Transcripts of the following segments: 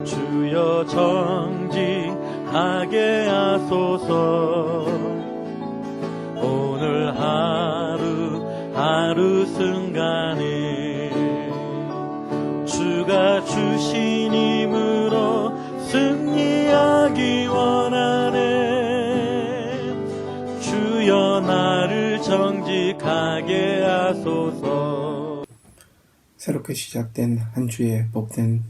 주여 정직하게 하소서. 오늘 하루 순간에 주가 주신 힘으로 승리하기 원하네. 주여 나를 정직하게 하소서. 새롭게 시작된 한 주의 복된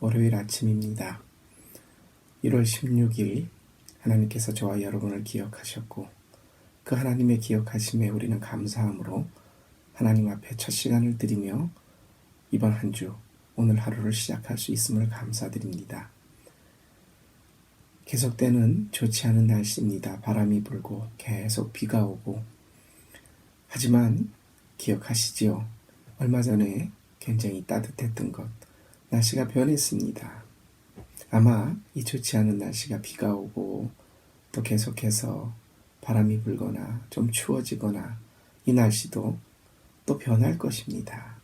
월요일 아침입니다. 1월 16일 하나님께서 저와 여러분을 기억하셨고 그 하나님의 기억하심에 우리는 감사함으로 하나님 앞에 첫 시간을 드리며 이번 한 주 오늘 하루를 시작할 수 있음을 감사드립니다. 계속되는 좋지 않은 날씨입니다. 바람이 불고 계속 비가 오고, 하지만 기억하시지요? 얼마 전에 굉장히 따뜻했던 것, 날씨가 변했습니다. 아마 이 좋지 않은 날씨가 비가 오고 또 계속해서 바람이 불거나 좀 추워지거나 이 날씨도 또 변할 것입니다.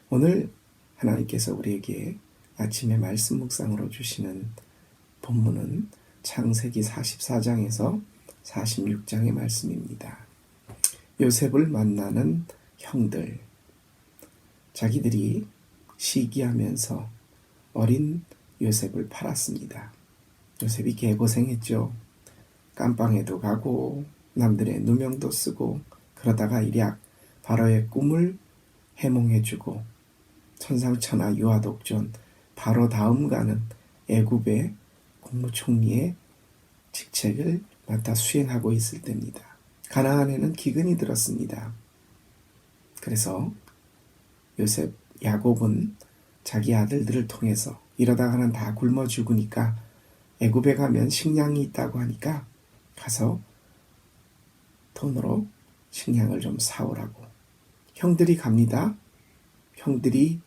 오늘 하나님께서 우리에게 아침에 말씀 묵상으로 주시는 본문은 창세기 44장에서 46장의 말씀입니다. 요셉을 만나는 형들, 자기들이 시기하면서 어린 요셉을 팔았습니다. 요셉이 개고생했죠. 깜빵에도 가고 남들의 누명도 쓰고, 그러다가 일약 바로의 꿈을 해몽해주고 천상천하 유아독존 바로 다음 가는 애굽의 국무총리의 직책을 맡아 수행하고 있을 때입니다. 가나안에는 기근이 들었습니다. 그래서 요셉, 야곱은 자기 아들들을 통해서 이러다가는 다 굶어 죽으니까 애굽에 가면 식량이 있다고 하니까 가서 돈으로 식량을 좀 사오라고. 형들이 갑니다. 형들이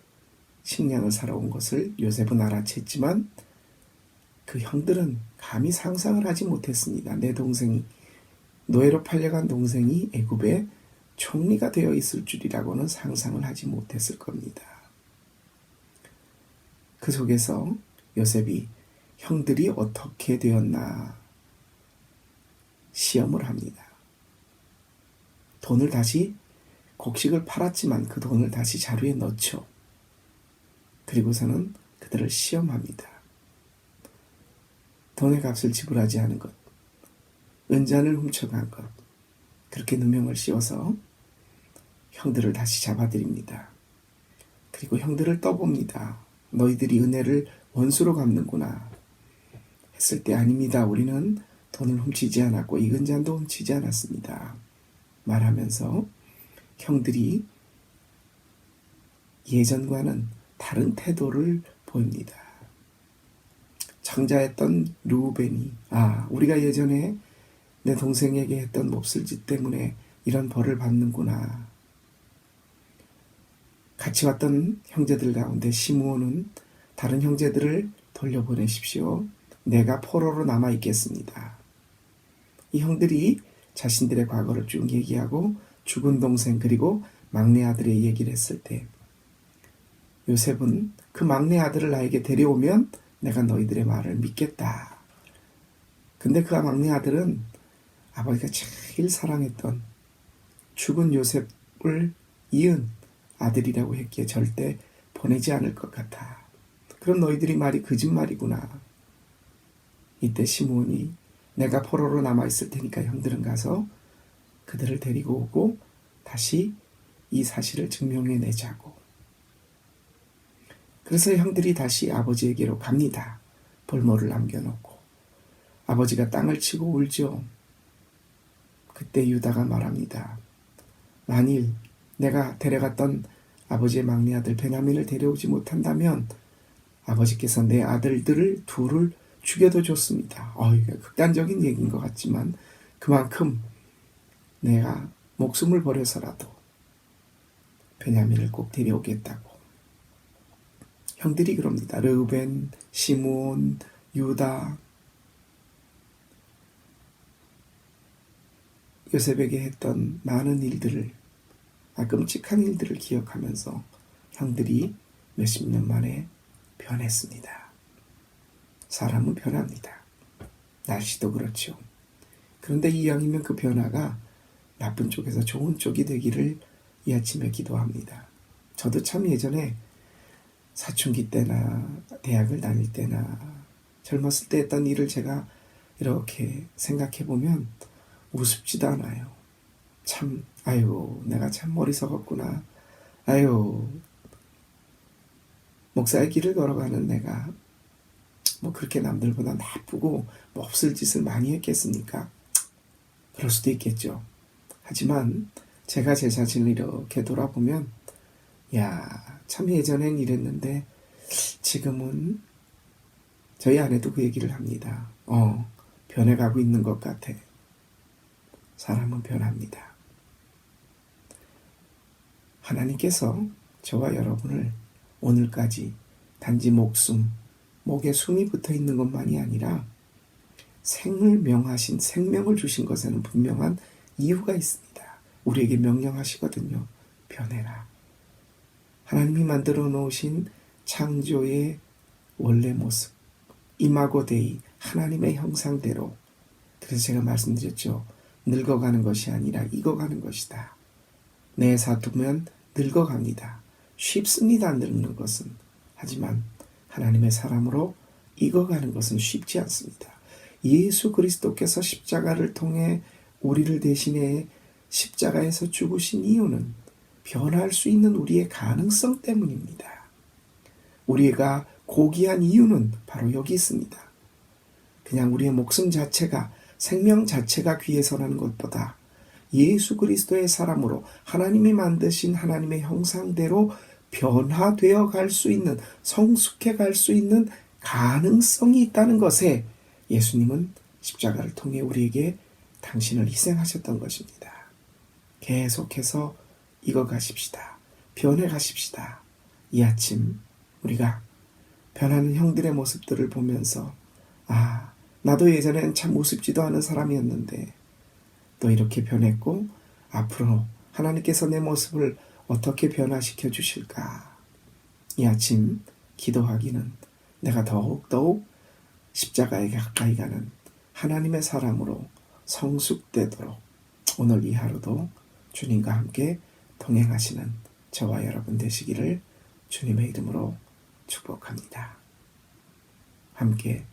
식량을 사러 온 것을 요셉은 알아챘지만 그 형들은 감히 상상을 하지 못했습니다. 내 동생이, 노예로 팔려간 동생이 애굽의 총리가 되어 있을 줄이라고는 상상을 하지 못했을 겁니다. 그 속에서 요셉이 형들이 어떻게 되었나 시험을 합니다. 돈을 다시, 곡식을 팔았지만 그 돈을 다시 자루에 넣죠. 그리고서는 그들을 시험합니다. 돈의 값을 지불하지 않은 것, 은잔을 훔쳐간 것, 그렇게 누명을 씌워서 형들을 다시 잡아들입니다. 그리고 형들을 떠봅니다. 너희들이 은혜를 원수로 갚는구나 했을 때, 아닙니다. 우리는 돈을 훔치지 않았고 이 은잔도 훔치지 않았습니다 말하면서 형들이 예전과는 다른 태도를 보입니다. 장자였던 르우벤이, 우리가 예전에 내 동생에게 했던 몹쓸 짓 때문에 이런 벌을 받는구나. 같이 왔던 형제들 가운데 시므온은 다른 형제들을 돌려보내십시오. 내가 포로로 남아있겠습니다. 이 형들이 자신들의 과거를 쭉 얘기하고 죽은 동생 그리고 막내 아들의 얘기를 했을 때, 요셉은 그 막내 아들을 나에게 데려오면 내가 너희들의 말을 믿겠다. 근데 그 막내 아들은 아버지가 제일 사랑했던 죽은 요셉을 이은 아들이라고 했기에 절대 보내지 않을 것 같아. 그럼 너희들이 말이 거짓말이구나. 이때 시므온이 내가 포로로 남아있을 테니까 형들은 가서 그들을 데리고 오고 다시 이 사실을 증명해내자고. 그래서 형들이 다시 아버지에게로 갑니다. 볼모를 남겨놓고. 아버지가 땅을 치고 울죠. 그때 유다가 말합니다. 만일 내가 데려갔던 아버지의 막내 아들 베냐민을 데려오지 못한다면 아버지께서 내 아들들을 둘을 죽여도 좋습니다. 이게 극단적인 얘기인 것 같지만 그만큼 내가 목숨을 버려서라도 베냐민을 꼭 데려오겠다고. 형들이 그럽니다. 르우벤, 시므온, 유다, 요셉에게 했던 많은 일들을, 끔찍한 일들을 기억하면서 형들이 몇십 년 만에 변했습니다. 사람은 변합니다. 날씨도 그렇죠. 그런데 이왕이면 그 변화가 나쁜 쪽에서 좋은 쪽이 되기를 이 아침에 기도합니다. 저도 참 예전에 사춘기 때나 대학을 다닐 때나 젊었을 때 했던 일을 제가 이렇게 생각해 보면 우습지도 않아요. 참, 아유, 내가 참 머리 썩었구나. 아유, 목사의 길을 걸어가는 내가 뭐 그렇게 남들보다 나쁘고 뭐 없을 짓을 많이 했겠습니까? 그럴 수도 있겠죠. 하지만 제가 제 자신을 이렇게 돌아보면 야, 참 예전엔 이랬는데 지금은 저희 아내도 그 얘기를 합니다. 변해가고 있는 것 같아. 사람은 변합니다. 하나님께서 저와 여러분을 오늘까지 단지 목에 숨이 붙어 있는 것만이 아니라 생을 명하신 생명을 주신 것에는 분명한 이유가 있습니다. 우리에게 명령하시거든요. 변해라. 하나님이 만들어 놓으신 창조의 원래 모습, 이마고 데이, 하나님의 형상대로. 그래서 제가 말씀드렸죠. 늙어가는 것이 아니라 익어가는 것이다. 내사두면 늙어갑니다. 쉽습니다. 늙는 것은. 하지만 하나님의 사람으로 익어가는 것은 쉽지 않습니다. 예수 그리스도께서 십자가를 통해 우리를 대신해 십자가에서 죽으신 이유는 변할 수 있는 우리의 가능성 때문입니다. 우리가 고귀한 이유는 바로 여기 있습니다. 그냥 우리의 목숨 자체가, 생명 자체가 귀해서라는 것보다 예수 그리스도의 사람으로 하나님이 만드신 하나님의 형상대로 변화되어 갈 수 있는, 성숙해 갈 수 있는 가능성이 있다는 것에 예수님은 십자가를 통해 우리에게 당신을 희생하셨던 것입니다. 계속해서 익어가십시다. 변해가십시다. 이 아침 우리가 변하는 형들의 모습들을 보면서 나도 예전엔 참 우습지도 않은 사람이었는데 또 이렇게 변했고 앞으로 하나님께서 내 모습을 어떻게 변화시켜 주실까? 이 아침 기도하기는 내가 더욱 십자가에 가까이 가는 하나님의 사람으로 성숙되도록 오늘 이 하루도 주님과 함께 동행하시는 저와 여러분 되시기를 주님의 이름으로 축복합니다. 함께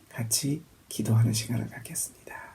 같이 기도하는 시간을 갖겠습니다.